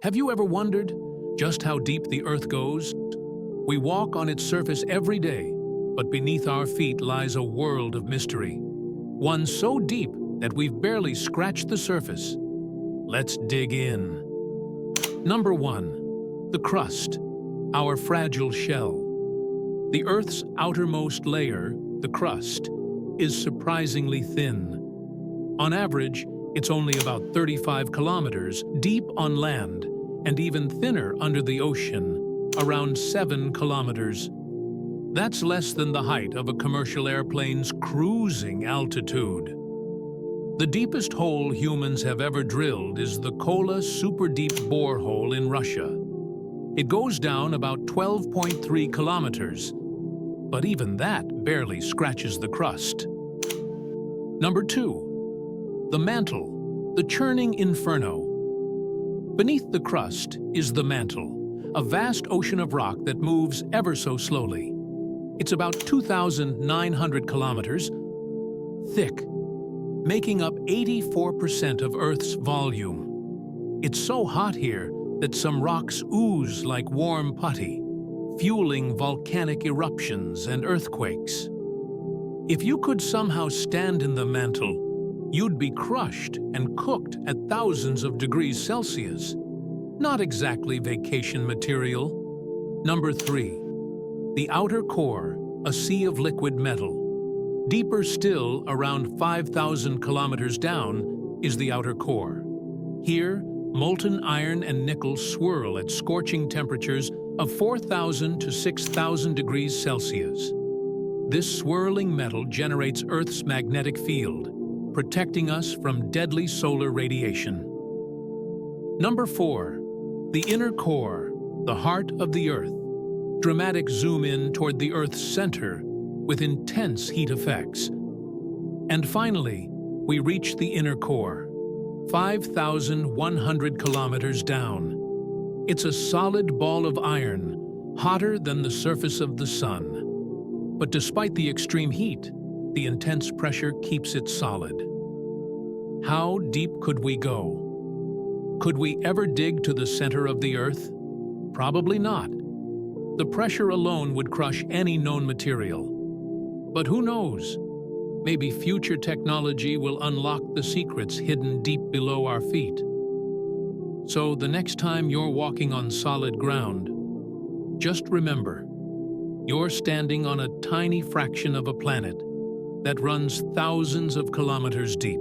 Have you ever wondered just how deep the Earth goes? We walk on its surface every day, but beneath our feet lies a world of mystery. One so deep that we've barely scratched the surface. Let's dig in. Number 1. The crust, our fragile shell. The Earth's outermost layer, the crust, is surprisingly thin. On average, it's only about 35 kilometers deep on land and even thinner under the ocean, around 7 kilometers. That's less than the height of a commercial airplane's cruising altitude. The deepest hole humans have ever drilled is the Kola Super Deep Borehole in Russia. It goes down about 12.3 kilometers, but even that barely scratches the crust. Number 2. The mantle, the churning inferno. Beneath the crust is the mantle, a vast ocean of rock that moves ever so slowly. It's about 2,900 kilometers thick, making up 84% of Earth's volume. It's so hot here that some rocks ooze like warm putty, fueling volcanic eruptions and earthquakes. If you could somehow stand in the mantle, you'd be crushed and cooked at thousands of degrees Celsius. Not exactly vacation material. Number 3. The outer core, a sea of liquid metal. Deeper still, around 5,000 kilometers down, is the outer core. Here, molten iron and nickel swirl at scorching temperatures of 4,000 to 6,000 degrees Celsius. This swirling metal generates Earth's magnetic field, protecting us from deadly solar radiation. Number 4. The inner core, the heart of the Earth. Dramatic zoom in toward the Earth's center with intense heat effects. And finally, we reach the inner core, 5,100 kilometers down. It's a solid ball of iron, hotter than the surface of the sun. But despite the extreme heat, the intense pressure keeps it solid. How deep could we go? Could we ever dig to the center of the Earth? Probably not. The pressure alone would crush any known material. But who knows? Maybe future technology will unlock the secrets hidden deep below our feet. So the next time you're walking on solid ground, just remember, you're standing on a tiny fraction of a planet that runs thousands of kilometers deep.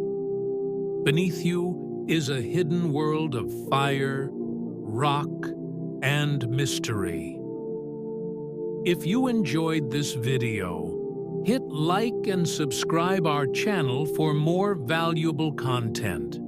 Beneath you is a hidden world of fire, rock, and mystery. If you enjoyed this video, hit like and subscribe our channel for more valuable content.